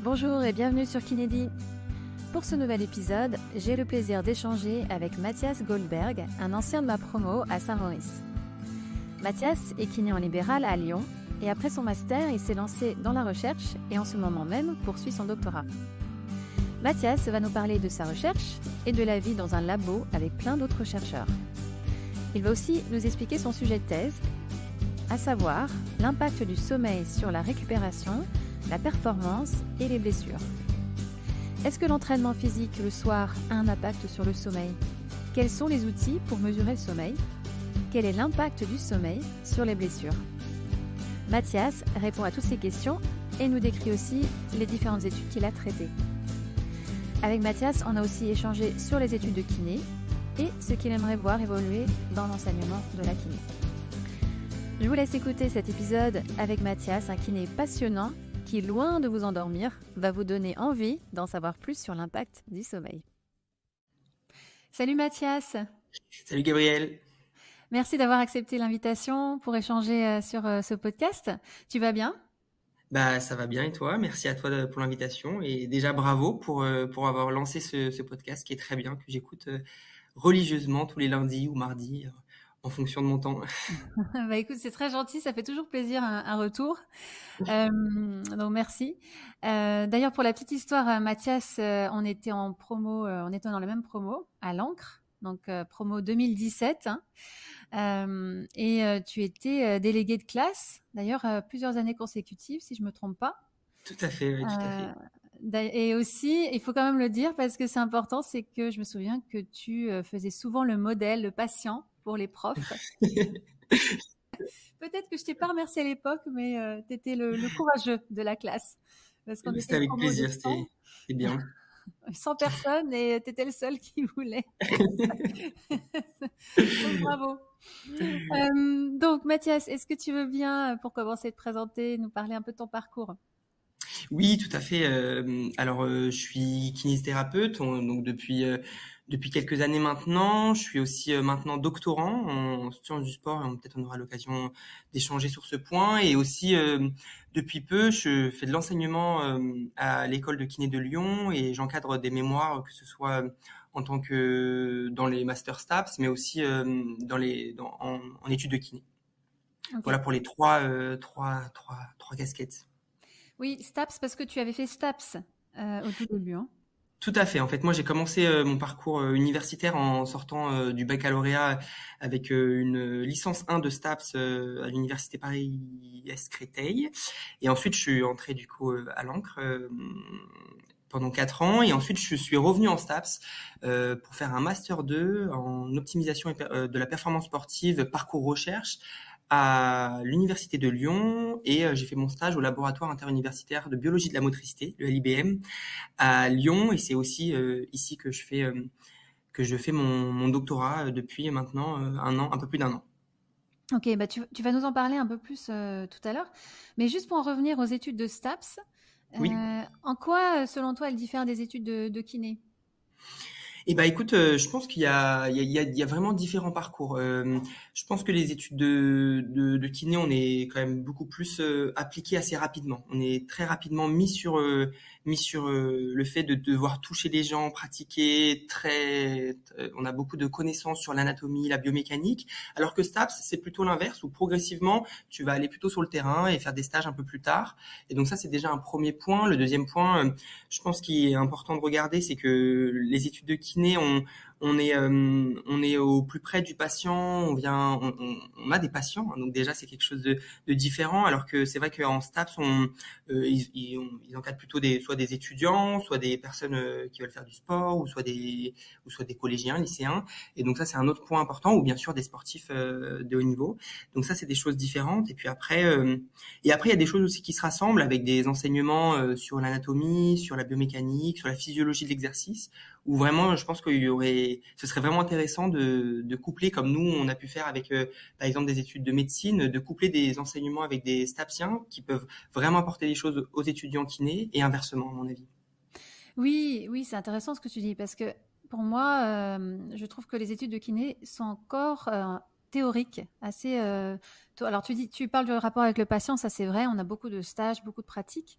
Bonjour et bienvenue sur Kinédi. Pour ce nouvel épisode, j'ai le plaisir d'échanger avec Mathias Goldberg, un ancien de ma promo à Saint-Maurice. Mathias est kiné en libéral à Lyon et après son master, il s'est lancé dans la recherche et en ce moment même poursuit son doctorat. Mathias va nous parler de sa recherche et de la vie dans un labo avec plein d'autres chercheurs. Il va aussi nous expliquer son sujet de thèse, à savoir l'impact du sommeil sur la récupération, la performance et les blessures. Est-ce que l'entraînement physique le soir a un impact sur le sommeil? Quels sont les outils pour mesurer le sommeil? Quel est l'impact du sommeil sur les blessures? Mathias répond à toutes ces questions et nous décrit aussi les différentes études qu'il a traitées. Avec Mathias, on a aussi échangé sur les études de kiné et ce qu'il aimerait voir évoluer dans l'enseignement de la kiné. Je vous laisse écouter cet épisode avec Mathias, un kiné passionnant qui, loin de vous endormir, va vous donner envie d'en savoir plus sur l'impact du sommeil. Salut Mathias. Salut Gabriel. Merci d'avoir accepté l'invitation pour échanger sur ce podcast. Tu vas bien ? Ça va bien et toi? Merci à toi pour l'invitation et déjà bravo pour avoir lancé ce podcast qui est très bien, que j'écoute religieusement tous les lundis ou mardis en fonction de mon temps. Écoute, c'est très gentil, ça fait toujours plaisir un retour. Donc merci. D'ailleurs, pour la petite histoire, Mathias, on était en promo, on était dans la même promo à l'Ancre, donc promo 2017. Et tu étais délégué de classe, d'ailleurs plusieurs années consécutives, si je ne me trompe pas. Tout à fait, oui, tout à fait. Et aussi, il faut quand même le dire parce que c'est important, c'est que je me souviens que tu faisais souvent le modèle, le patient pour les profs. Peut-être que je t'ai pas remercié à l'époque, mais tu étais le courageux de la classe. C'était avec plaisir, c'était bien. 100 personnes et tu étais le seul qui voulait. Donc, bravo. Donc Mathias, est-ce que tu veux bien, pour commencer, te présenter, nous parler un peu de ton parcours? Oui, tout à fait. Alors, je suis kinésithérapeute, donc depuis quelques années maintenant. Je suis aussi maintenant doctorant en sciences du sport et peut-être on aura l'occasion d'échanger sur ce point. Et aussi, depuis peu, je fais de l'enseignement à l'école de kiné de Lyon et j'encadre des mémoires, que ce soit en tant que dans les masters STAPS, mais aussi en études de kiné. Okay. Voilà pour les trois casquettes. Oui, STAPS, parce que tu avais fait STAPS au tout début. Hein. Tout à fait. En fait, moi, j'ai commencé mon parcours universitaire en sortant du baccalauréat avec une licence 1 de STAPS à l'université Paris-Est Créteil. Et ensuite, je suis entré du coup à l'Ancre pendant 4 ans. Et ensuite, je suis revenu en STAPS pour faire un Master 2 en optimisation de la performance sportive, parcours recherche, à l'université de Lyon et j'ai fait mon stage au laboratoire interuniversitaire de biologie de la motricité, le LIBM, à Lyon et c'est aussi ici que je fais mon doctorat depuis maintenant un peu plus d'1 an. Ok, tu vas nous en parler un peu plus tout à l'heure, mais juste pour en revenir aux études de STAPS, oui. En quoi, selon toi, elles diffèrent des études de kiné ? Écoute, je pense qu'il y a vraiment différents parcours. Je pense que les études de kiné, on est quand même beaucoup plus appliqué assez rapidement. On est très rapidement mis sur le fait de devoir toucher les gens, pratiquer on a beaucoup de connaissances sur l'anatomie, la biomécanique, alors que STAPS, c'est plutôt l'inverse où progressivement, tu vas aller plutôt sur le terrain et faire des stages un peu plus tard. Et donc ça, c'est déjà un premier point. Le deuxième point, je pense qu'il est important de regarder, c'est que les études de kiné, on est au plus près du patient, on a des patients, hein, donc déjà c'est quelque chose de différent, alors que c'est vrai qu'en STAPS, ils encadrent plutôt soit des étudiants, soit des personnes qui veulent faire du sport, ou soit des collégiens, lycéens, et donc ça c'est un autre point important, ou bien sûr des sportifs de haut niveau, donc ça c'est des choses différentes, et puis après il y a des choses aussi qui se rassemblent avec des enseignements sur l'anatomie, sur la biomécanique, sur la physiologie de l'exercice, où vraiment je pense ce serait vraiment intéressant de coupler, comme nous on a pu faire avec par exemple des études de médecine, de coupler des enseignements avec des stapsiens qui peuvent vraiment apporter des choses aux étudiants kinés et inversement, à mon avis. Oui, c'est intéressant ce que tu dis parce que pour moi, je trouve que les études de kiné sont encore théorique, assez. Alors tu parles du rapport avec le patient, ça c'est vrai. On a beaucoup de stages, beaucoup de pratiques,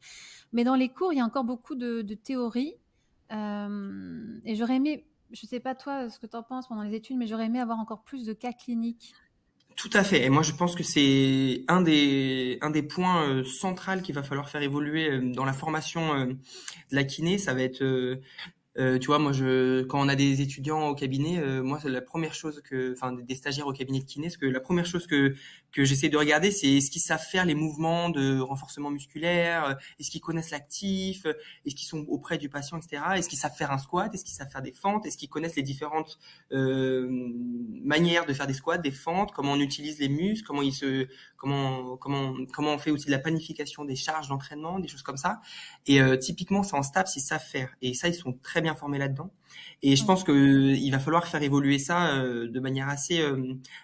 mais dans les cours, il y a encore beaucoup de théorie. Et j'aurais aimé, je sais pas toi ce que tu en penses pendant les études, mais j'aurais aimé avoir encore plus de cas cliniques. Tout à fait. Et moi, je pense que c'est un des points centraux qu'il va falloir faire évoluer dans la formation de la kiné. Ça va être tu vois, moi, quand on a des étudiants au cabinet, moi, c'est la première chose enfin, des stagiaires au cabinet de kiné, la première chose que j'essaie de regarder, c'est est-ce qu'ils savent faire les mouvements de renforcement musculaire, est-ce qu'ils connaissent l'actif, est-ce qu'ils sont auprès du patient, etc. Est-ce qu'ils savent faire un squat, est-ce qu'ils savent faire des fentes, est-ce qu'ils connaissent les différentes manières de faire des squats, des fentes, comment on utilise les muscles, comment on fait aussi de la planification des charges d'entraînement, des choses comme ça. Et typiquement, ça en STAPS, ils savent faire. Et ça, ils sont très bien formés là-dedans. Et je pense que il va falloir faire évoluer ça de manière assez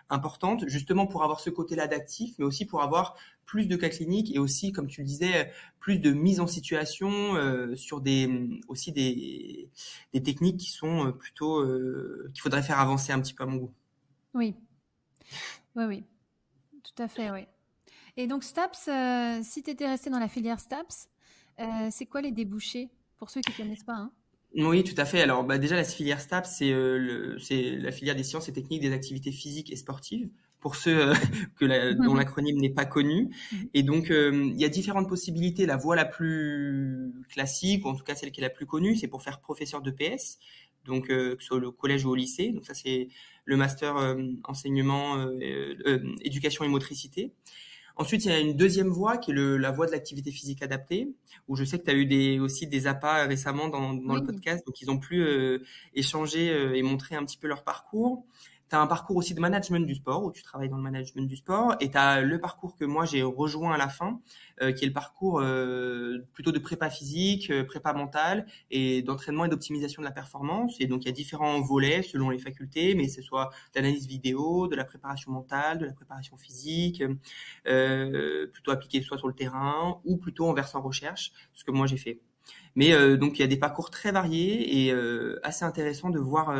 importante, justement pour avoir ce côté-là d'actif, mais aussi pour avoir plus de cas cliniques et aussi, comme tu le disais, plus de mise en situation sur aussi des techniques qui sont plutôt qu'il faudrait faire avancer un petit peu à mon goût. Oui, oui, oui, tout à fait, oui. Et donc STAPS, si tu étais resté dans la filière STAPS, c'est quoi les débouchés pour ceux qui connaissent pas, hein? Oui, tout à fait. Alors, déjà, la filière STAPS, c'est la filière des sciences et techniques des activités physiques et sportives. Pour ceux dont l'acronyme n'est pas connu. Et donc, il y a différentes possibilités. La voie la plus classique, ou en tout cas celle qui est la plus connue, c'est pour faire professeur de PS, donc que ce soit au collège ou au lycée. Donc ça, c'est le master enseignement, éducation et motricité. Ensuite, il y a une deuxième voie qui est la voie de l'activité physique adaptée, où je sais que tu as eu aussi des APA récemment dans le podcast, donc ils ont pu échanger et montrer un petit peu leur parcours. Tu as un parcours aussi de management du sport, où tu travailles dans le management du sport, et tu as le parcours que moi j'ai rejoint à la fin, qui est le parcours plutôt de prépa physique, prépa mentale, et d'entraînement et d'optimisation de la performance. Et donc il y a différents volets selon les facultés, mais ce soit d'analyse vidéo, de la préparation mentale, de la préparation physique, plutôt appliqué soit sur le terrain, ou plutôt en versant recherche, ce que moi j'ai fait. Mais donc il y a des parcours très variés et assez intéressants de voir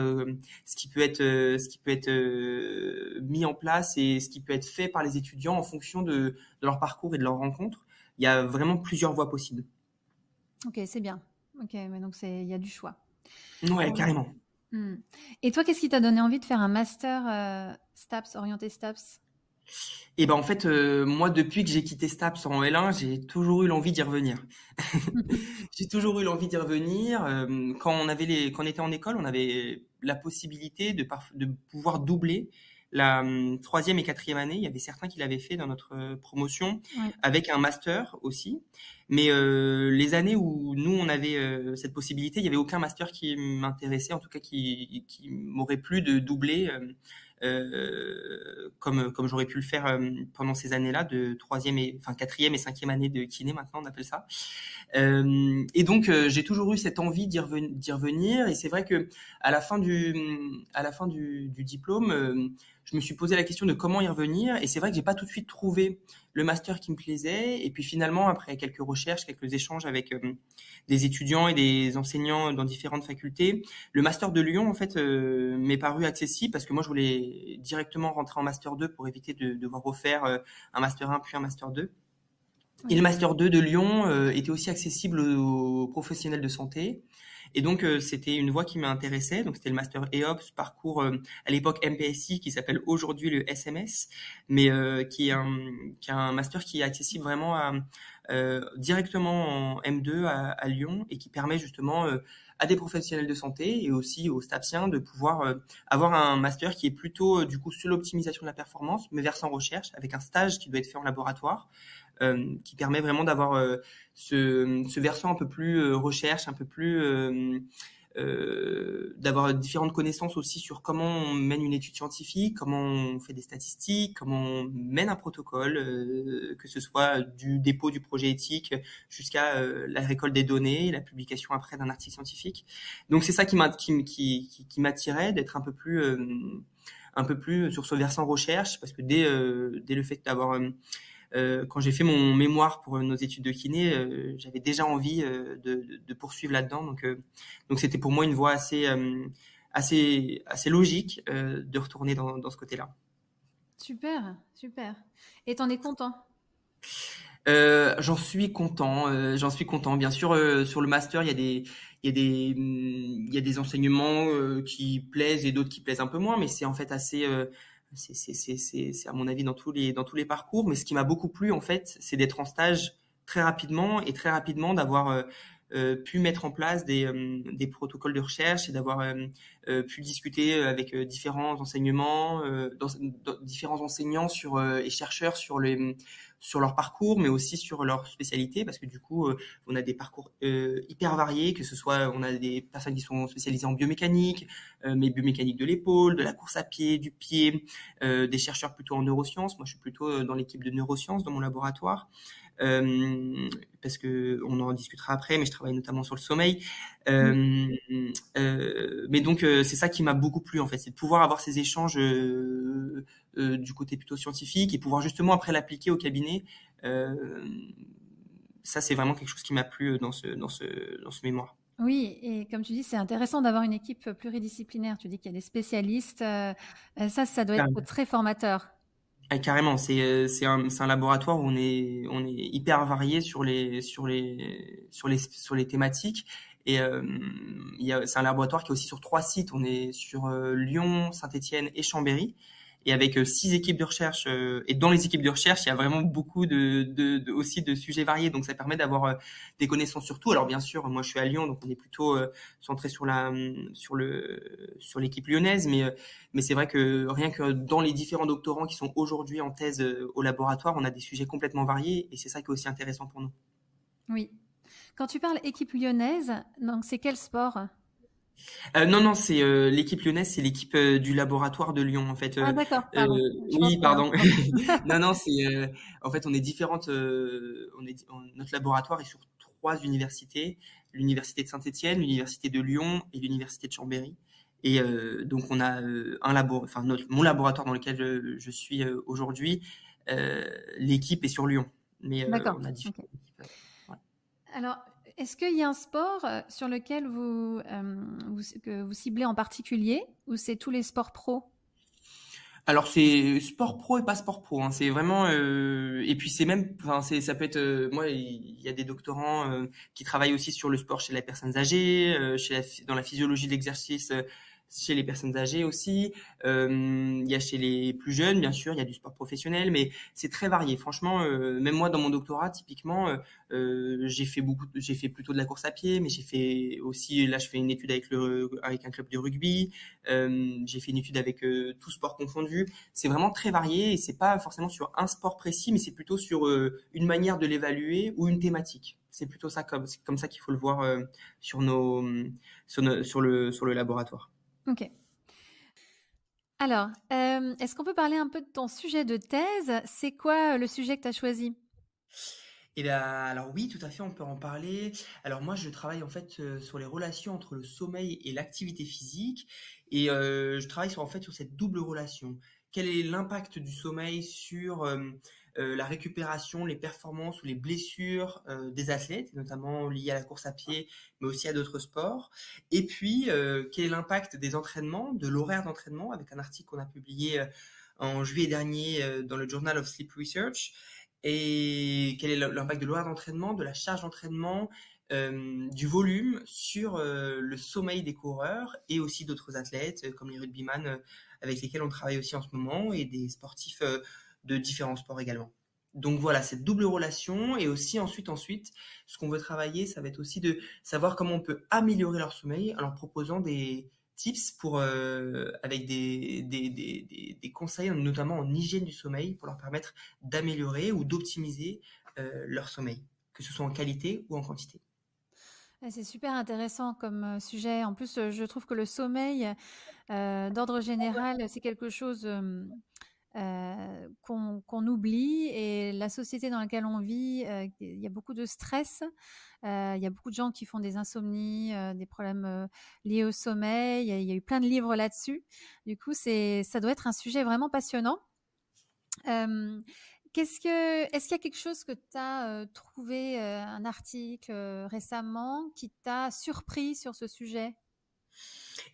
ce qui peut être mis en place et ce qui peut être fait par les étudiants en fonction de leur parcours et de leur rencontre. Il y a vraiment plusieurs voies possibles. Ok, c'est bien. Ok, mais donc il y a du choix. Ouais, carrément. Et toi, qu'est-ce qui t'a donné envie de faire un master STAPS, orienté STAPS? Et ben en fait, moi depuis que j'ai quitté STAPS en L1, j'ai toujours eu l'envie d'y revenir. J'ai toujours eu l'envie d'y revenir. Quand on était en école, on avait la possibilité de pouvoir doubler la troisième et quatrième année. Il y avait certains qui l'avaient fait dans notre promotion, avec un master aussi. Mais les années où nous on avait cette possibilité, il y avait aucun master qui m'intéressait, en tout cas qui m'aurait plu de doubler. Comme j'aurais pu le faire pendant ces années-là de quatrième et cinquième année de kiné, maintenant on appelle ça. Et donc j'ai toujours eu cette envie d'y revenir, et c'est vrai que à la fin du diplôme, je me suis posé la question de comment y revenir, et c'est vrai que j'ai pas tout de suite trouvé le master qui me plaisait, et puis finalement après quelques recherches, quelques échanges avec des étudiants et des enseignants dans différentes facultés, le master de Lyon en fait m'est paru accessible, parce que moi je voulais directement rentrer en master 2 pour éviter de devoir refaire un master 1 puis un master 2. Et le master 2 de Lyon était aussi accessible aux professionnels de santé. Et donc, c'était une voie qui m'intéressait. Donc, c'était le master EOPS, parcours à l'époque MPSI, qui s'appelle aujourd'hui le SMS, mais qui est un master qui est accessible vraiment directement en M2 à Lyon, et qui permet justement à des professionnels de santé et aussi aux STAPSiens de pouvoir avoir un master qui est plutôt du coup sur l'optimisation de la performance, mais versant recherche, avec un stage qui doit être fait en laboratoire. Qui permet vraiment d'avoir ce versant un peu plus recherche, un peu plus d'avoir différentes connaissances aussi sur comment on mène une étude scientifique, comment on fait des statistiques, comment on mène un protocole, que ce soit du dépôt du projet éthique jusqu'à la récolte des données, la publication après d'un article scientifique. Donc c'est ça qui m'attirait, d'être un peu plus sur ce versant recherche, parce que dès le fait d'avoir quand j'ai fait mon mémoire pour nos études de kiné, j'avais déjà envie de poursuivre là-dedans. Donc c'était pour moi une voie assez logique de retourner dans ce côté-là. Super, super. Et t'en es content? J'en suis content. Bien sûr, sur le master, il y a des enseignements qui plaisent et d'autres qui plaisent un peu moins, mais c'est en fait assez, c'est à mon avis dans tous les parcours. Mais ce qui m'a beaucoup plu en fait, c'est d'être en stage très rapidement et très rapidement d'avoir pu mettre en place des protocoles de recherche et d'avoir pu discuter avec différents enseignements, différents enseignants et chercheurs sur leur parcours, mais aussi sur leur spécialité, parce que du coup, on a des parcours hyper variés, que ce soit, on a des personnes qui sont spécialisées en biomécanique, mais biomécanique de l'épaule, de la course à pied, du pied, des chercheurs plutôt en neurosciences. Moi, je suis plutôt dans l'équipe de neurosciences dans mon laboratoire. Parce que on en discutera après, mais je travaille notamment sur le sommeil. Mm. Mais donc c'est ça qui m'a beaucoup plu en fait, c'est de pouvoir avoir ces échanges du côté plutôt scientifique et pouvoir justement après l'appliquer au cabinet. Euh, Ça c'est vraiment quelque chose qui m'a plu dans ce mémoire. Oui, et comme tu dis, c'est intéressant d'avoir une équipe pluridisciplinaire. Tu dis qu'il y a des spécialistes. Ça doit être très formateur. Ah, carrément, c'est un laboratoire où on est hyper varié sur les thématiques. Et c'est un laboratoire qui est aussi sur 3 sites. On est sur Lyon, Saint-Étienne et Chambéry. Et avec 6 équipes de recherche. Et dans les équipes de recherche, il y a vraiment beaucoup aussi de sujets variés. Donc ça permet d'avoir des connaissances sur tout. Alors bien sûr, moi je suis à Lyon, donc on est plutôt centré sur l'équipe lyonnaise. Mais c'est vrai que rien que dans les différents doctorants qui sont aujourd'hui en thèse au laboratoire, on a des sujets complètement variés. Et c'est ça qui est aussi intéressant pour nous. Oui. Quand tu parles équipe lyonnaise, donc c'est quel sport? Non, non, c'est l'équipe lyonnaise, c'est l'équipe du laboratoire de Lyon en fait. Ah d'accord, pardon. Je Oui, pensais à un pardon. sport. Non, non, c'est en fait on est différentes. Notre laboratoire est sur 3 universités, l'université de Saint-Étienne, l'université de Lyon et l'université de Chambéry. Et donc on a enfin mon laboratoire dans lequel je suis aujourd'hui, l'équipe est sur Lyon, mais D'accord. on a Ok. différentes équipes. Ouais. Alors, est-ce qu'il y a un sport sur lequel que vous ciblez en particulier, ou c'est tous les sports pro? Alors c'est sport pro et pas sport pro, hein. C'est vraiment et puis c'est même enfin c'est ça peut être moi il y a des doctorants qui travaillent aussi sur le sport chez les personnes âgées, dans la physiologie de l'exercice chez les personnes âgées aussi. Il y a chez les plus jeunes bien sûr, il y a du sport professionnel, mais c'est très varié. Franchement, même moi dans mon doctorat typiquement, j'ai fait plutôt de la course à pied, mais j'ai fait aussi là je fais une étude avec un club de rugby. J'ai fait une étude avec tout sport confondu. C'est vraiment très varié et c'est pas forcément sur un sport précis, mais c'est plutôt sur une manière de l'évaluer ou une thématique. C'est plutôt ça c'est comme ça qu'il faut le voir sur sur le laboratoire. Ok. Alors, est-ce qu'on peut parler un peu de ton sujet de thèse? C'est quoi le sujet que tu as choisi? Et ben, alors oui, tout à fait, on peut en parler. Alors moi, je travaille en fait sur les relations entre le sommeil et l'activité physique, et je travaille sur en fait sur cette double relation. Quel est l'impact du sommeil sur la récupération, les performances ou les blessures des athlètes, notamment liées à la course à pied, mais aussi à d'autres sports. Et puis, quel est l'impact des entraînements, de l'horaire d'entraînement, avec un article qu'on a publié en juillet dernier dans le Journal of Sleep Research, et quel est l'impact de l'horaire d'entraînement, de la charge d'entraînement, du volume sur le sommeil des coureurs et aussi d'autres athlètes comme les rugbyman avec lesquels on travaille aussi en ce moment et des sportifs de différents sports également. Donc voilà, cette double relation et aussi ensuite, ce qu'on veut travailler, ça va être aussi de savoir comment on peut améliorer leur sommeil en leur proposant des tips pour avec des conseils notamment en hygiène du sommeil pour leur permettre d'améliorer ou d'optimiser leur sommeil, que ce soit en qualité ou en quantité. C'est super intéressant comme sujet. En plus, je trouve que le sommeil, d'ordre général, c'est quelque chose qu'on oublie, et la société dans laquelle on vit, il y a beaucoup de stress. Il y a beaucoup de gens qui font des insomnies, des problèmes liés au sommeil. Il y a eu plein de livres là-dessus. Du coup, ça doit être un sujet vraiment passionnant. Euh, est-ce qu'il y a quelque chose que tu as trouvé, un article récemment qui t'a surpris sur ce sujet?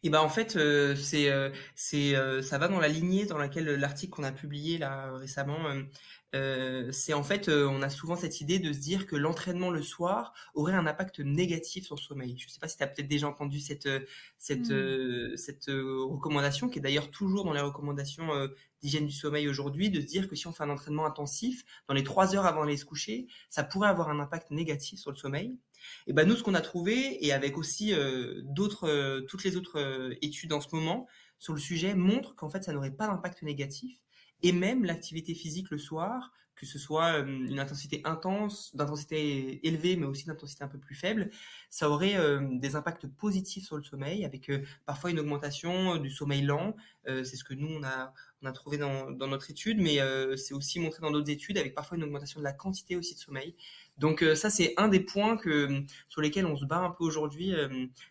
Et ben en fait, ça va dans la lignée dans laquelle l'article qu'on a publié là récemment, c'est en fait, on a souvent cette idée de se dire que l'entraînement le soir aurait un impact négatif sur le sommeil. Je sais pas si tu as peut-être déjà entendu Hmm. cette recommandation qui est d'ailleurs toujours dans les recommandations d'hygiène du sommeil aujourd'hui, de se dire que si on fait un entraînement intensif dans les 3 heures avant d'aller se coucher, ça pourrait avoir un impact négatif sur le sommeil. Et ben nous, ce qu'on a trouvé, et avec aussi toutes les autres études en ce moment sur le sujet, montrent qu'en fait, ça n'aurait pas d'impact négatif. Et même l'activité physique le soir, que ce soit une intensité intense, d'intensité élevée, mais aussi d'intensité un peu plus faible, ça aurait des impacts positifs sur le sommeil, avec parfois une augmentation du sommeil lent. C'est ce que nous, on a trouvé dans notre étude, mais c'est aussi montré dans d'autres études, avec parfois une augmentation de la quantité aussi de sommeil. Donc ça, c'est un des points sur lesquels on se bat un peu aujourd'hui,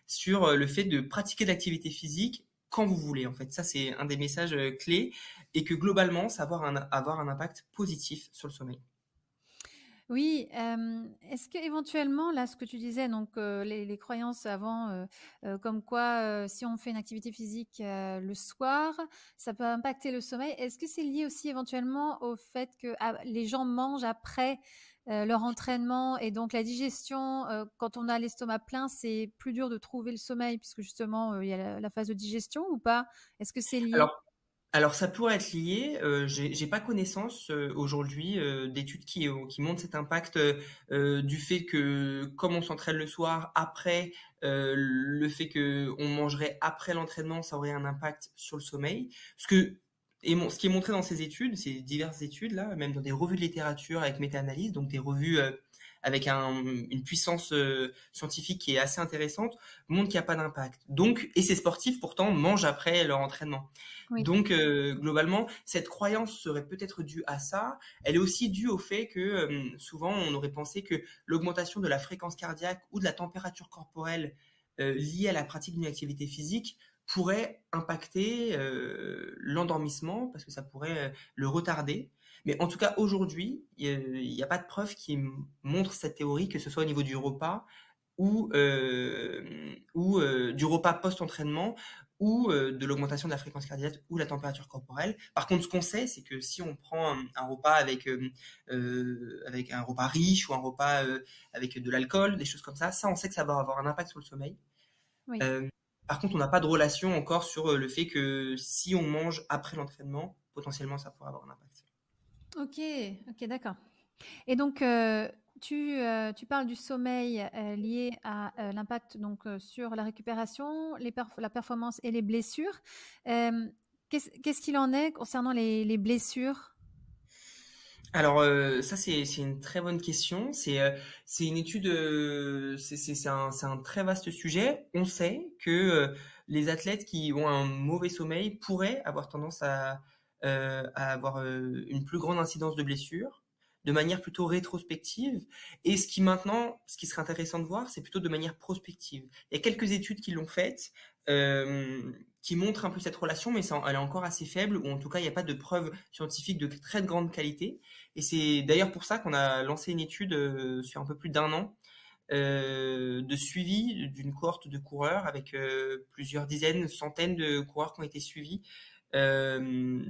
sur le fait de pratiquer de l'activité physique quand vous voulez. En fait, ça, c'est un des messages clés, et que globalement, ça va avoir un impact positif sur le sommeil. Oui, est-ce qu'éventuellement, là, ce que tu disais, donc les croyances avant, comme quoi, si on fait une activité physique, le soir, ça peut impacter le sommeil. Est-ce que c'est lié aussi éventuellement au fait que, les gens mangent après, leur entraînement et donc la digestion, quand on a l'estomac plein, c'est plus dur de trouver le sommeil puisque justement, il y a la phase de digestion ou pas? Est-ce que c'est lié? Alors, alors ça pourrait être lié. J'ai pas connaissance aujourd'hui d'études qui montrent cet impact du fait que comme on s'entraîne le soir après, le fait que on mangerait après l'entraînement, ça aurait un impact sur le sommeil. Ce qui est montré dans ces études, ces diverses études là, même dans des revues de littérature avec méta-analyse, donc des revues avec une puissance scientifique qui est assez intéressante, montrent qu'il n'y a pas d'impact. Donc, et ces sportifs pourtant mangent après leur entraînement. Oui. Donc, globalement, cette croyance serait peut-être due à ça. Elle est aussi due au fait que souvent, on aurait pensé que l'augmentation de la fréquence cardiaque ou de la température corporelle liée à la pratique d'une activité physique pourrait impacter l'endormissement parce que ça pourrait le retarder. Mais en tout cas, aujourd'hui, il n'y a pas de preuve qui montre cette théorie, que ce soit au niveau du repas ou du repas post-entraînement, ou de l'augmentation de la fréquence cardiaque ou la température corporelle. Par contre, ce qu'on sait, c'est que si on prend un repas avec un repas riche ou un repas avec de l'alcool, des choses comme ça, on sait que ça va avoir un impact sur le sommeil. Oui. Euh, Par contre, on n'a pas de relation encore sur le fait que si on mange après l'entraînement, potentiellement, ça pourrait avoir un impact. OK, OK, d'accord. Et donc, tu parles du sommeil, lié à, l'impact donc, sur la récupération, la performance et les blessures. Qu'est-ce qu'il en est concernant les blessures? Alors ça c'est une très bonne question. C'est une étude, c'est un très vaste sujet. On sait que les athlètes qui ont un mauvais sommeil pourraient avoir tendance à avoir une plus grande incidence de blessures de manière plutôt rétrospective. Et ce qui serait intéressant de voir, c'est plutôt de manière prospective. Il y a quelques études qui l'ont faite, qui montrent un peu cette relation, mais elle est encore assez faible, ou en tout cas il n'y a pas de preuves scientifiques de très grande qualité. Et c'est d'ailleurs pour ça qu'on a lancé une étude sur un peu plus d'un an de suivi d'une cohorte de coureurs avec plusieurs dizaines, centaines de coureurs qui ont été suivis, euh,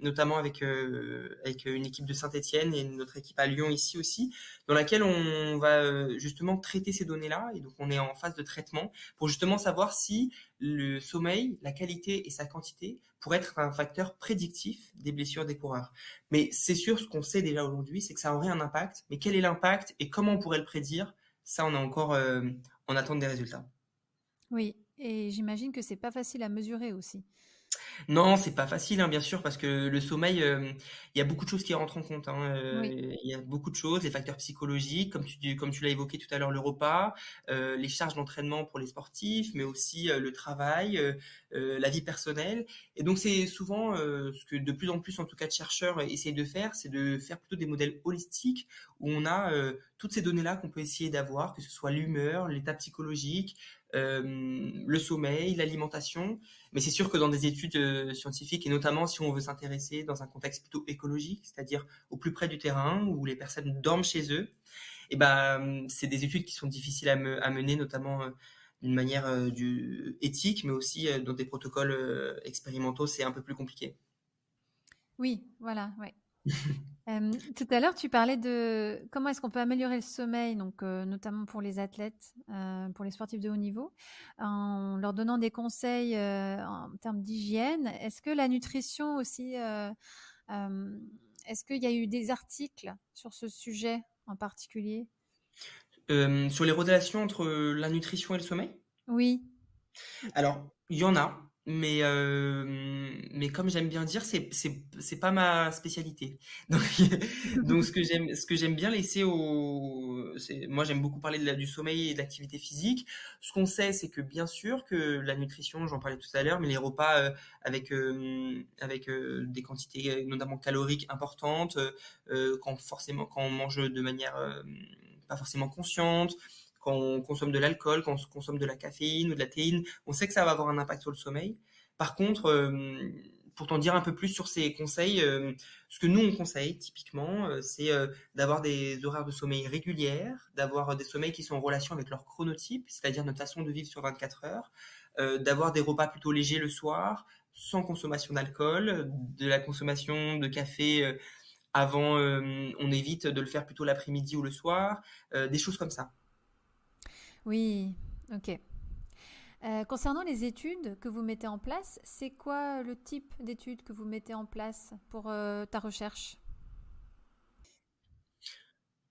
notamment avec une équipe de Saint-Étienne et notre équipe à Lyon ici aussi, dans laquelle on va justement traiter ces données-là. Et donc on est en phase de traitement pour justement savoir si le sommeil, la qualité et sa quantité pourraient être un facteur prédictif des blessures des coureurs. Mais c'est sûr, ce qu'on sait déjà aujourd'hui, c'est que ça aurait un impact. Mais quel est l'impact et comment on pourrait le prédire? Ça, on est encore en attente des résultats. Oui, et j'imagine que c'est pas facile à mesurer aussi. Non, c'est pas facile, hein, bien sûr, parce que le sommeil, il y a beaucoup de choses qui rentrent en compte, hein. Oui, Il y a beaucoup de choses, les facteurs psychologiques, comme tu l'as évoqué tout à l'heure, le repas, les charges d'entraînement pour les sportifs, mais aussi le travail, la vie personnelle. Et donc c'est souvent ce que de plus en plus, en tout cas, de chercheurs essayent de faire, c'est de faire plutôt des modèles holistiques où on a toutes ces données-là qu'on peut essayer d'avoir, que ce soit l'humeur, l'état psychologique, le sommeil, l'alimentation. Mais c'est sûr que dans des études scientifiques, et notamment si on veut s'intéresser dans un contexte plutôt écologique, c'est-à-dire au plus près du terrain, où les personnes dorment chez eux, et ben c'est des études qui sont difficiles à mener, notamment d'une manière éthique, mais aussi dans des protocoles expérimentaux, c'est un peu plus compliqué. Oui, voilà, ouais. Tout à l'heure, tu parlais de comment est-ce qu'on peut améliorer le sommeil, donc notamment pour les athlètes, pour les sportifs de haut niveau, en leur donnant des conseils en termes d'hygiène. Est-ce que la nutrition aussi, est-ce qu'il y a eu des articles sur ce sujet en particulier? Sur les relations entre la nutrition et le sommeil? Oui. Alors, il y en a, mais comme j'aime bien dire, c'est pas ma spécialité. Donc, donc ce que j'aime bien laisser moi j'aime beaucoup parler du sommeil et de l'activité physique. Ce qu'on sait, c'est que bien sûr que la nutrition, j'en parlais tout à l'heure, mais les repas avec des quantités notamment caloriques importantes, quand on mange de manière pas forcément consciente, quand on consomme de l'alcool, quand on consomme de la caféine ou de la théine, on sait que ça va avoir un impact sur le sommeil. Par contre, pour t'en dire un peu plus sur ces conseils, ce que nous on conseille typiquement, c'est d'avoir des horaires de sommeil régulières, d'avoir des sommeils qui sont en relation avec leur chronotype, c'est-à-dire notre façon de vivre sur 24 heures, d'avoir des repas plutôt légers le soir, sans consommation d'alcool, de la consommation de café avant, on évite de le faire plutôt l'après-midi ou le soir, des choses comme ça. Oui, ok. Concernant les études que vous mettez en place, c'est quoi le type d'études que vous mettez en place pour ta recherche?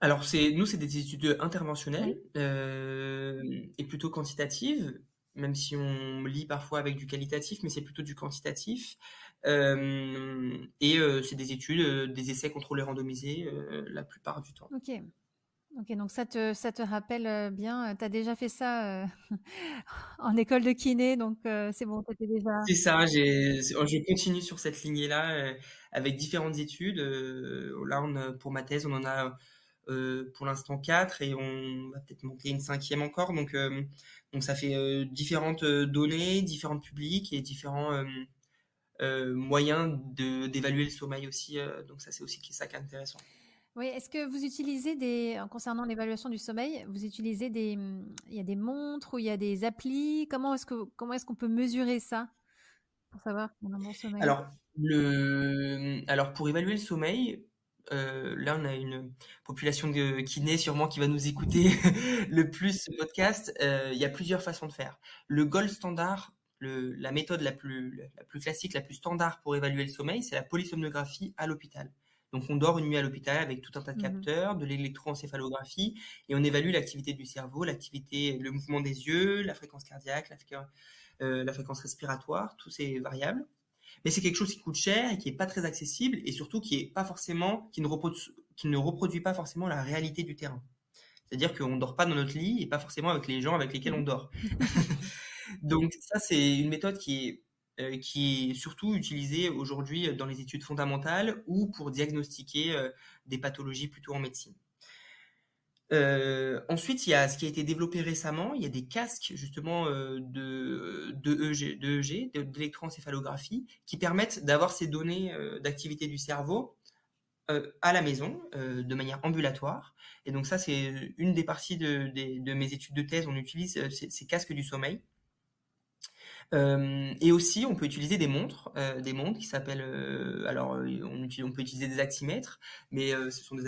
Alors nous c'est des études interventionnelles Oui. et plutôt quantitatives, même si on lit parfois avec du qualitatif, mais c'est plutôt du quantitatif. C'est des études, des essais contrôlés randomisés la plupart du temps. Ok. Ok, donc ça te rappelle bien, tu as déjà fait ça en école de kiné, donc c'est bon, tu étais déjà... C'est ça, je continue sur cette lignée-là avec différentes études. Là, pour ma thèse, on en a pour l'instant 4 et on va peut-être monter une cinquième encore. Donc ça fait différentes données, différents publics et différents moyens d'évaluer le sommeil aussi. Donc ça, c'est aussi ça qui est intéressant. Oui, est-ce que vous utilisez concernant l'évaluation du sommeil, vous utilisez il y a des montres ou il y a des applis? Comment est-ce qu'on peut mesurer ça pour savoir qu'on a un bon sommeil? Alors, alors pour évaluer le sommeil, là on a une population de kinés sûrement qui va nous écouter le plus ce podcast. Il y a plusieurs façons de faire. Le gold standard, la méthode la plus classique, la plus standard pour évaluer le sommeil, c'est la polysomnographie à l'hôpital. Donc on dort une nuit à l'hôpital avec tout un tas de capteurs, de l'électroencéphalographie, et on évalue l'activité du cerveau, le mouvement des yeux, la fréquence cardiaque, la fréquence respiratoire, tous ces variables. Mais c'est quelque chose qui coûte cher et qui est pas très accessible et surtout qui ne reproduit pas forcément la réalité du terrain. C'est-à-dire qu'on ne dort pas dans notre lit et pas forcément avec les gens avec lesquels on dort. Donc ça, c'est une méthode qui est surtout utilisée aujourd'hui dans les études fondamentales ou pour diagnostiquer des pathologies plutôt en médecine. Ensuite, il y a ce qui a été développé récemment, il y a des casques justement d'électroencéphalographie qui permettent d'avoir ces données d'activité du cerveau à la maison de manière ambulatoire. Et donc ça, c'est une des parties de mes études de thèse. On utilise ces casques du sommeil. Et aussi, on peut utiliser des montres qui s'appellent. On peut utiliser des aximètres, mais ce sont des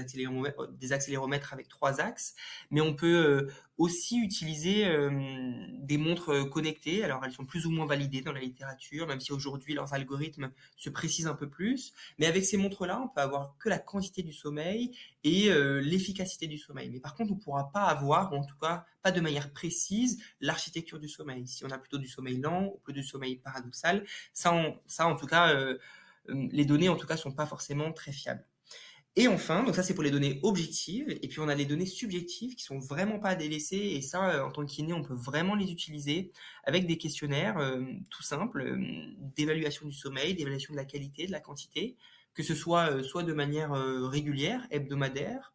accéléromètres avec 3 axes. Mais on peut aussi utiliser des montres connectées. Alors, elles sont plus ou moins validées dans la littérature, même si aujourd'hui leurs algorithmes se précisent un peu plus. Mais avec ces montres-là, on peut avoir que la quantité du sommeil et l'efficacité du sommeil. Mais par contre, on ne pourra pas avoir, ou en tout cas pas de manière précise, l'architecture du sommeil. Si on a plutôt du sommeil lent ou plutôt du sommeil paradoxal, en tout cas, les données en tout cas sont pas forcément très fiables. Et enfin, donc ça c'est pour les données objectives, et puis on a les données subjectives qui sont vraiment pas à délaisser, et ça en tant que kiné on peut vraiment les utiliser avec des questionnaires tout simples d'évaluation du sommeil, d'évaluation de la qualité, de la quantité, que ce soit soit de manière régulière, hebdomadaire,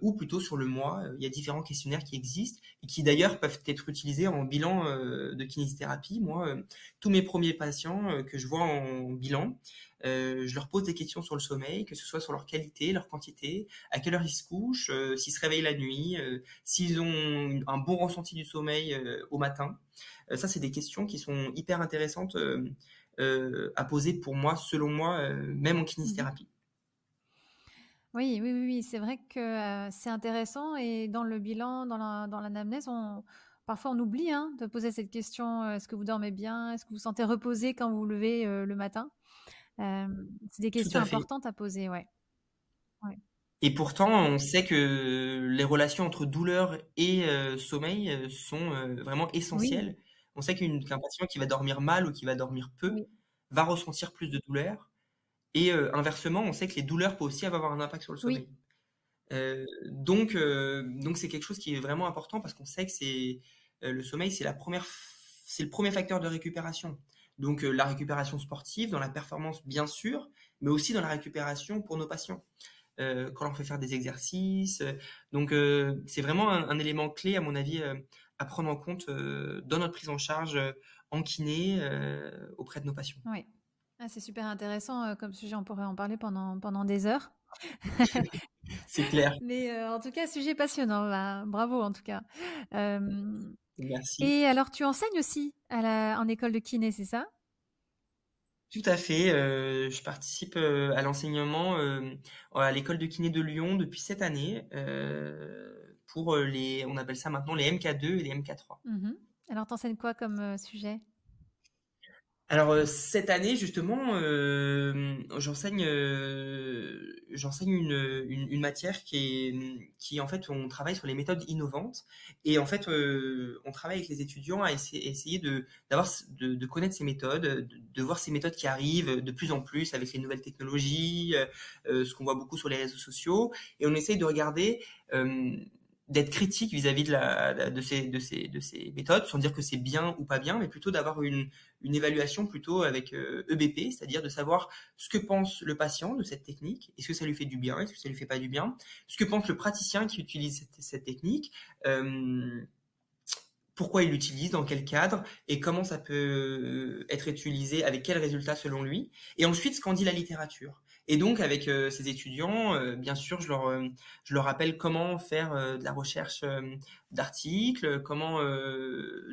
ou plutôt sur le mois. Il y a différents questionnaires qui existent et qui d'ailleurs peuvent être utilisés en bilan de kinésithérapie. Moi, tous mes premiers patients que je vois en bilan, je leur pose des questions sur le sommeil, que ce soit sur leur qualité, leur quantité, à quelle heure ils se couchent, s'ils se réveillent la nuit, s'ils ont un bon ressenti du sommeil au matin. Ça, c'est des questions qui sont hyper intéressantes à poser pour moi, selon moi, même en kinésithérapie. Oui, oui, oui, oui, c'est vrai que c'est intéressant et dans le bilan, dans l'anamnèse, parfois on oublie de poser cette question, est-ce que vous dormez bien? Est-ce que vous vous sentez reposé quand vous vous levez le matin? C'est des Tout questions à fait. importantes à poser, ouais. Ouais. Et pourtant, on sait que les relations entre douleur et sommeil sont vraiment Oui, essentielles. On sait qu'un patient qui va dormir mal ou qui va dormir peu oui, va ressentir plus de douleur. Et inversement, on sait que les douleurs peuvent aussi avoir un impact sur le oui, sommeil. Donc c'est quelque chose qui est vraiment important parce qu'on sait que le sommeil, c'est le premier facteur de récupération. Donc la récupération sportive, dans la performance bien sûr, mais aussi dans la récupération pour nos patients. Quand on fait faire des exercices. Donc c'est vraiment un élément clé à mon avis à prendre en compte dans notre prise en charge en kiné auprès de nos patients. oui. Ah, c'est super intéressant comme sujet, on pourrait en parler pendant des heures. C'est clair. Mais en tout cas, sujet passionnant. Bah, bravo en tout cas. Merci. Et alors, tu enseignes aussi en école de kiné, c'est ça? Tout à fait. Je participe à l'enseignement à l'école de kiné de Lyon depuis cette année pour on appelle ça maintenant les MK2 et les MK3. Mhm. Alors, t'enseignes quoi comme sujet? Alors cette année justement, j'enseigne une matière qui en fait on travaille sur les méthodes innovantes et en fait on travaille avec les étudiants à essayer de connaître ces méthodes, de voir ces méthodes qui arrivent de plus en plus avec les nouvelles technologies, ce qu'on voit beaucoup sur les réseaux sociaux et on essaye de regarder d'être critique vis-à-vis de ces méthodes, sans dire que c'est bien ou pas bien, mais plutôt d'avoir une évaluation plutôt avec EBP, c'est-à-dire de savoir ce que pense le patient de cette technique, est-ce que ça lui fait du bien, est-ce que ça lui fait pas du bien, ce que pense le praticien qui utilise cette technique, pourquoi il l'utilise, dans quel cadre, et comment ça peut être utilisé, avec quels résultats selon lui, et ensuite ce qu'en dit la littérature. Et donc avec ces étudiants, bien sûr, je leur rappelle comment faire de la recherche d'articles, comment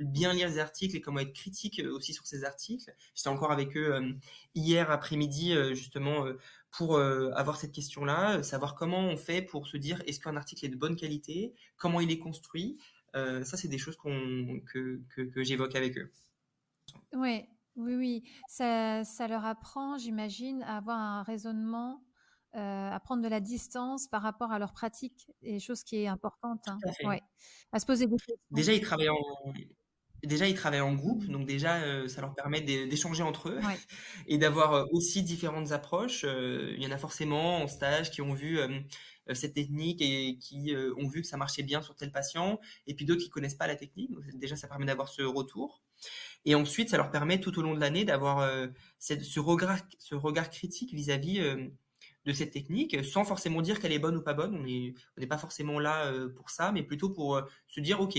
bien lire les articles et comment être critique aussi sur ces articles. J'étais encore avec eux hier après-midi justement pour avoir cette question-là, savoir comment on fait pour se dire est-ce qu'un article est de bonne qualité, comment il est construit. Ça, c'est des choses que j'évoque avec eux. Ouais, oui, oui. Ça leur apprend, j'imagine, à avoir un raisonnement, à prendre de la distance par rapport à leur pratique, et chose qui est importante, hein. Tout à fait. Ouais, à se poser des questions. Déjà, ils travaillent en groupe, Mmh. donc déjà, ça leur permet d'échanger entre eux Ouais, et d'avoir aussi différentes approches. Il y en a forcément en stage qui ont vu cette technique et qui ont vu que ça marchait bien sur tel patient, et puis d'autres qui connaissent pas la technique. Donc déjà, ça permet d'avoir ce retour. Et ensuite, ça leur permet tout au long de l'année d'avoir ce regard critique vis-à-vis de cette technique, sans forcément dire qu'elle est bonne ou pas bonne. On n'est pas forcément là pour ça, mais plutôt pour se dire, OK,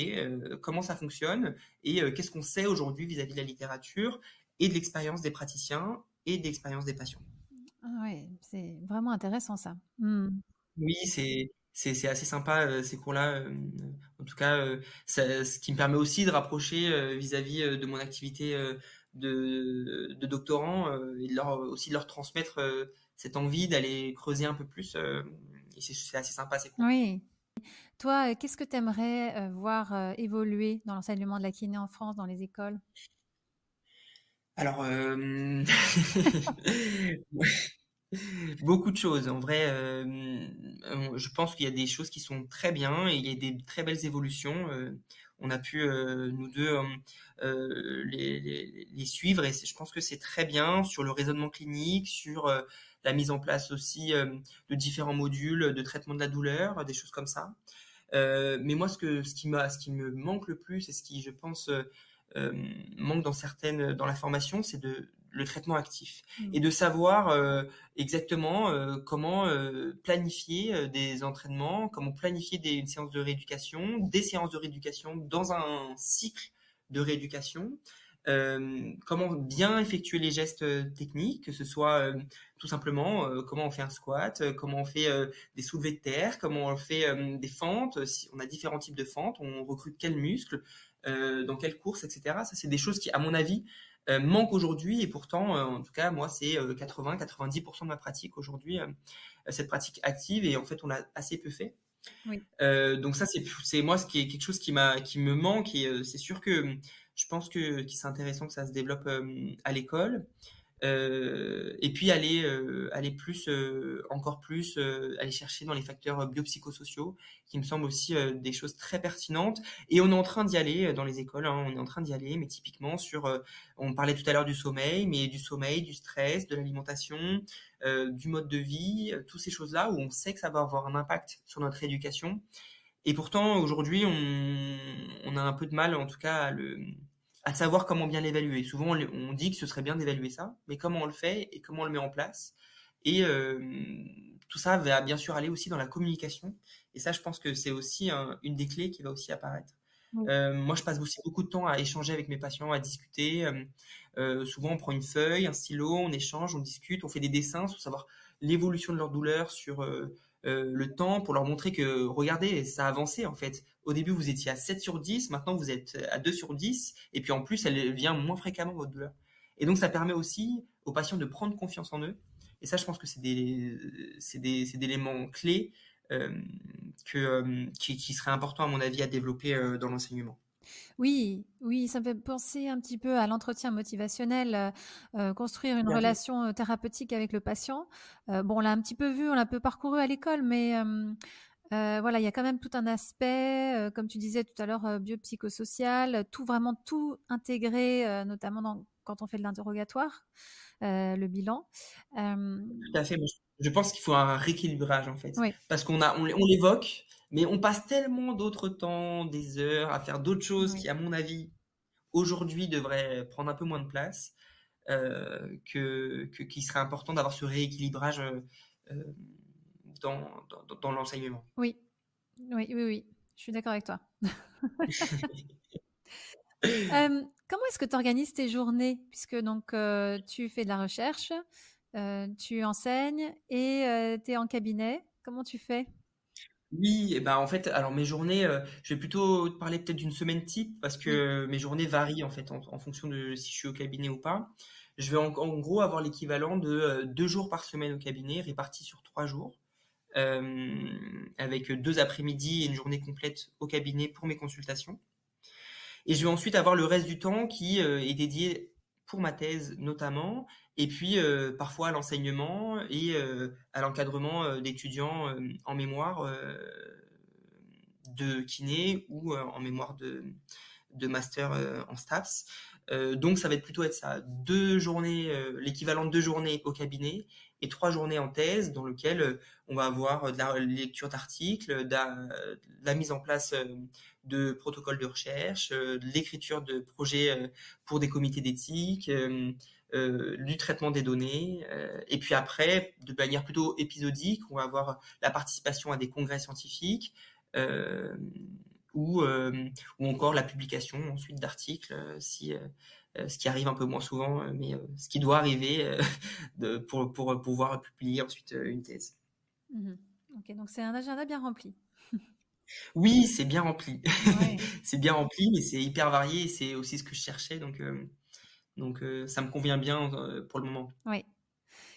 comment ça fonctionne et qu'est-ce qu'on sait aujourd'hui vis-à-vis de la littérature et de l'expérience des praticiens et de l'expérience des patients. ah ouais, c'est vraiment intéressant ça. Mmh. Oui, c'est assez sympa ces cours-là. En tout cas, ce qui me permet aussi de rapprocher vis-à-vis de mon activité de doctorant et aussi de leur transmettre cette envie d'aller creuser un peu plus. Et c'est assez sympa ces cours. Oui. Toi, qu'est-ce que tu aimerais voir évoluer dans l'enseignement de la kiné en France, dans les écoles? Alors, beaucoup de choses. En vrai, je pense qu'il y a des choses qui sont très bien et il y a des très belles évolutions. On a pu, nous deux, les suivre et je pense que c'est très bien sur le raisonnement clinique, sur la mise en place aussi de différents modules de traitement de la douleur, des choses comme ça. Mais moi, ce qui me manque le plus et ce qui, je pense, manque dans la formation, c'est le traitement actif Mmh. et de savoir exactement comment planifier des entraînements, comment planifier une séance de rééducation, des séances de rééducation dans un cycle de rééducation. Comment bien effectuer les gestes techniques, que ce soit tout simplement comment on fait un squat, comment on fait des soulevés de terre, comment on fait des fentes, si on a différents types de fentes, on recrute quels muscles, dans quelle course, etc. Ça, c'est des choses qui, à mon avis, manquent aujourd'hui et pourtant, en tout cas, moi, c'est 80-90% de ma pratique aujourd'hui, cette pratique active et en fait, on l'a assez peu fait. Oui. Donc ça, c'est moi ce qui est quelque chose qui me manque et c'est sûr que je pense que c'est intéressant que ça se développe à l'école. Et puis aller plus encore plus aller chercher dans les facteurs biopsychosociaux qui me semblent aussi des choses très pertinentes et on est en train d'y aller dans les écoles hein, on est en train d'y aller mais typiquement sur on parlait tout à l'heure du sommeil mais du sommeil, du stress, de l'alimentation, du mode de vie, toutes ces choses-là où on sait que ça va avoir un impact sur notre éducation et pourtant aujourd'hui on a un peu de mal en tout cas à savoir comment bien l'évaluer. Souvent, on dit que ce serait bien d'évaluer ça, mais comment on le fait et comment on le met en place. Et tout ça va bien sûr aller aussi dans la communication. Et ça, je pense que c'est aussi une des clés qui va aussi apparaître. Oui. Moi, je passe aussi beaucoup de temps à échanger avec mes patients, à discuter. Souvent, on prend une feuille, un stylo, on échange, on discute, on fait des dessins pour savoir l'évolution de leur douleur sur le temps, pour leur montrer que, regardez, ça a avancé en fait. Au début, vous étiez à 7 sur 10, maintenant vous êtes à 2 sur 10, et puis en plus, elle vient moins fréquemment, votre douleur. Et donc, ça permet aussi aux patients de prendre confiance en eux. Et ça, je pense que c'est des éléments clés qui serait important à mon avis à développer dans l'enseignement. Oui, oui, ça me fait penser un petit peu à l'entretien motivationnel, construire une Tout à fait. relation, thérapeutique avec le patient. Bon, on l'a un petit peu vu, on l'a un peu parcouru à l'école, mais voilà, il y a quand même tout un aspect, comme tu disais tout à l'heure, biopsychosocial, tout vraiment tout intégré, notamment quand on fait de l'interrogatoire, le bilan. Tout à fait. Moi, je pense qu'il faut un rééquilibrage en fait, Oui, parce on l'évoque, mais on passe tellement d'autres temps, des heures à faire d'autres choses oui. qui, à mon avis, aujourd'hui devraient prendre un peu moins de place, qu'il serait important d'avoir ce rééquilibrage euh, dans l'enseignement. Oui, oui, oui, oui, je suis d'accord avec toi. Comment est-ce que tu organises tes journées? Puisque donc, tu fais de la recherche, tu enseignes et tu es en cabinet. Comment tu fais? Oui, et ben en fait, alors mes journées, je vais plutôt te parler peut-être d'une semaine type parce Oui, que mes journées varient en fait en fonction de si je suis au cabinet ou pas. Je vais en gros avoir l'équivalent de 2 jours par semaine au cabinet répartis sur 3 jours, avec 2 après-midi et une journée complète au cabinet pour mes consultations. Et je vais ensuite avoir le reste du temps qui est dédié pour ma thèse notamment, et puis parfois à l'enseignement et à l'encadrement d'étudiants en mémoire de kiné ou en mémoire de master en STAPS. Donc ça va être plutôt être ça, 2 journées, l'équivalent de 2 journées au cabinet et 3 journées en thèse dans lequel on va avoir de la lecture d'articles, de la mise en place de protocoles de recherche, de l'écriture de projets pour des comités d'éthique, du traitement des données, et puis après, de manière plutôt épisodique, on va avoir la participation à des congrès scientifiques, euh, ou, euh, ou encore la publication ensuite d'articles, si ce qui arrive un peu moins souvent, mais ce qui doit arriver pour pouvoir publier ensuite une thèse. Mmh. OK, donc c'est un agenda bien rempli. Oui, c'est bien rempli. Ouais, C'est bien rempli, mais c'est hyper varié et c'est aussi ce que je cherchais, ça me convient bien pour le moment. ouais.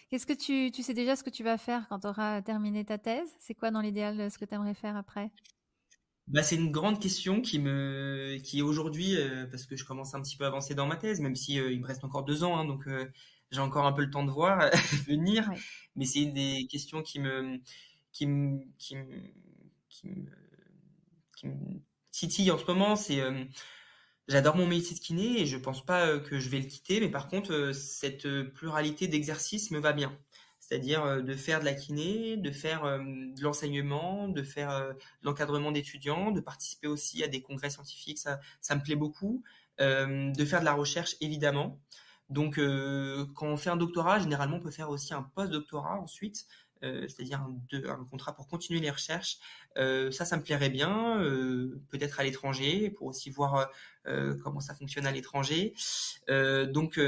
Qu'est-ce que tu sais déjà ce que tu vas faire quand tu auras terminé ta thèse? C'est quoi dans l'idéal, ce que tu aimerais faire après? Bah, c'est une grande question qui est aujourd'hui, parce que je commence un petit peu à avancer dans ma thèse, même si il me reste encore 2 ans, hein, j'ai encore un peu le temps de voir venir. Ouais. Mais c'est une des questions qui me, qui me, qui me, qui me titille en ce moment. J'adore mon métier de kiné et je pense pas que je vais le quitter, mais par contre, cette pluralité d'exercices me va bien. C'est-à-dire de faire de la kiné, de faire de l'enseignement, de faire de l'encadrement d'étudiants, de participer aussi à des congrès scientifiques, ça me plaît beaucoup. De faire de la recherche, évidemment. Donc, quand on fait un doctorat, généralement, on peut faire aussi un post-doctorat ensuite, c'est-à-dire un contrat pour continuer les recherches. Ça me plairait bien, peut-être à l'étranger, pour aussi voir comment ça fonctionne à l'étranger. Donc,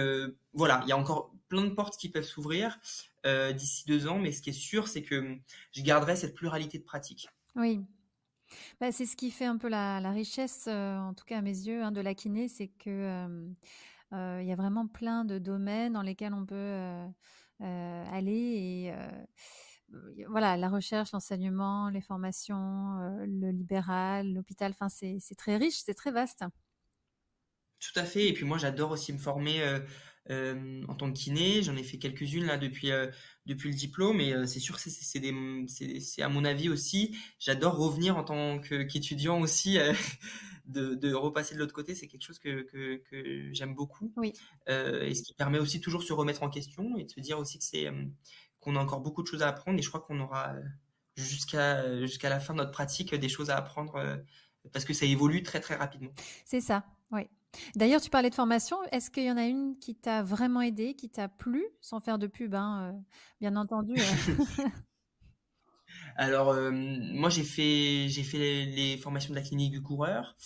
voilà, il y a encore plein de portes qui peuvent s'ouvrir d'ici 2 ans, mais ce qui est sûr, c'est que je garderai cette pluralité de pratiques. Oui. Bah, c'est ce qui fait un peu la richesse, en tout cas à mes yeux, hein, de la kiné, c'est que il y a vraiment plein de domaines dans lesquels on peut aller et voilà, la recherche, l'enseignement, les formations, le libéral, l'hôpital, enfin c'est très riche, c'est très vaste. Tout à fait. Et puis moi, j'adore aussi me former en tant que kiné. J'en ai fait quelques-unes là depuis le diplôme. Et c'est sûr que c'est à mon avis aussi. J'adore revenir en tant qu'étudiant aussi, de repasser de l'autre côté. C'est quelque chose que j'aime beaucoup. Oui. Et ce qui permet aussi toujours de se remettre en question et de se dire aussi qu'on a encore beaucoup de choses à apprendre. Et je crois qu'on aura jusqu'à la fin de notre pratique des choses à apprendre parce que ça évolue très très rapidement. C'est ça, oui. D'ailleurs, tu parlais de formation. Est-ce qu'il y en a une qui t'a vraiment aidé, qui t'a plu, sans faire de pub, hein, bien entendu. Alors, moi, j'ai fait les formations de la clinique du coureur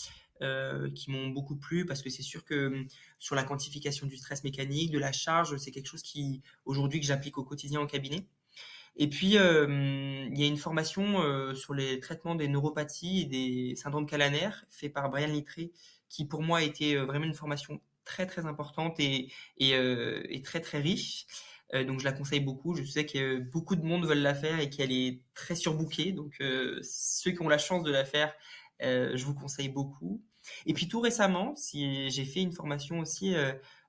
qui m'ont beaucoup plu parce que c'est sûr que sur la quantification du stress mécanique, de la charge, c'est quelque chose qui aujourd'hui que j'applique au quotidien en cabinet. Et puis, il y a une formation sur les traitements des neuropathies et des syndromes calanaires fait par Brian Littré qui pour moi a été vraiment une formation très très importante et très très riche. Donc je la conseille beaucoup. Je sais que beaucoup de monde veulent la faire et qu'elle est très surbookée. Donc ceux qui ont la chance de la faire, je vous conseille beaucoup. Et puis tout récemment, j'ai fait une formation aussi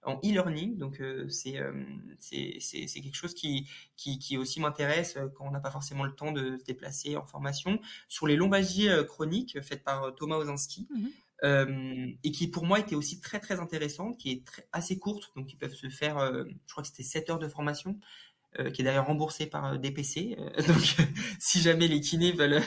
en e-learning. Donc c'est quelque chose qui aussi m'intéresse quand on n'a pas forcément le temps de se déplacer en formation sur les lombalgies chroniques faites par Thomas Osinski. Mhm. Et qui pour moi était aussi très très intéressante, qui est assez courte, donc qui peuvent se faire, je crois que c'était 7 heures de formation, qui est d'ailleurs remboursée par DPC. Donc si jamais les kinés veulent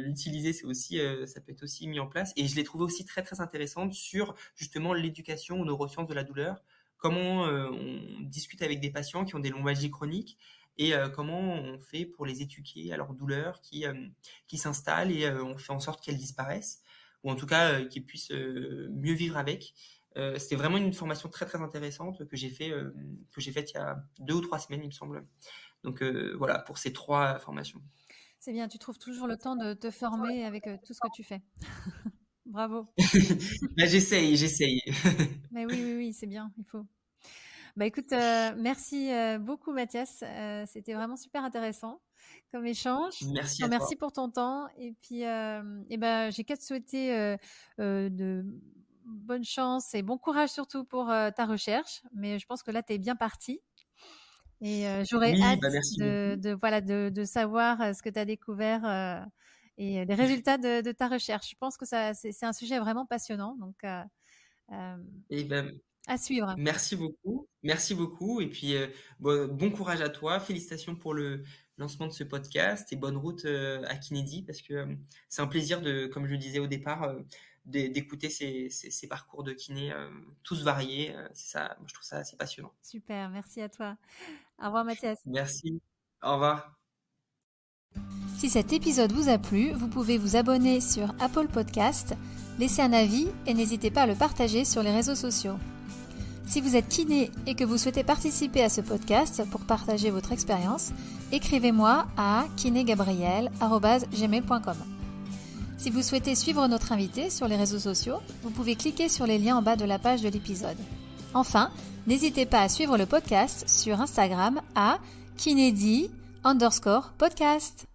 l'utiliser, ça peut être aussi mis en place. Et je l'ai trouvée aussi très très intéressante sur justement l'éducation aux neurosciences de la douleur, comment on discute avec des patients qui ont des lombalgies chroniques et comment on fait pour les éduquer à leur douleur qui s'installe et on fait en sorte qu'elles disparaissent ou en tout cas qu'ils puissent mieux vivre avec. C'était vraiment une formation très très intéressante que j'ai faite il y a 2 ou 3 semaines, il me semble. Donc voilà, pour ces 3 formations. C'est bien, tu trouves toujours le temps de te former avec tout ce que tu fais. Bravo. Bah, j'essaye. Mais oui, c'est bien, il faut. Bah écoute, merci beaucoup Mathias, c'était vraiment super intéressant comme échange. Merci à Merci toi. pour ton temps et puis j'ai qu'à te souhaiter de bonne chance et bon courage surtout pour ta recherche. Mais je pense que là tu es bien parti et j'aurais hâte merci beaucoup. de savoir ce que tu as découvert et les résultats de ta recherche. Je pense que c'est un sujet vraiment passionnant, donc Et ben, à suivre. merci beaucoup. Et puis bon courage à toi. Félicitations pour le lancement de ce podcast et bonne route à Kinédi parce que c'est un plaisir comme je le disais au départ, d'écouter ces parcours de kiné tous variés. C'est ça, moi, je trouve ça assez passionnant. Super, merci à toi. Au revoir Mathias. Merci. Au revoir. Si cet épisode vous a plu, vous pouvez vous abonner sur Apple Podcast, laisser un avis et n'hésitez pas à le partager sur les réseaux sociaux. Si vous êtes kiné et que vous souhaitez participer à ce podcast pour partager votre expérience, écrivez-moi à kinégabriel@gmail.com. Si vous souhaitez suivre notre invité sur les réseaux sociaux, vous pouvez cliquer sur les liens en bas de la page de l'épisode. Enfin, n'hésitez pas à suivre le podcast sur Instagram à kinédi_podcast.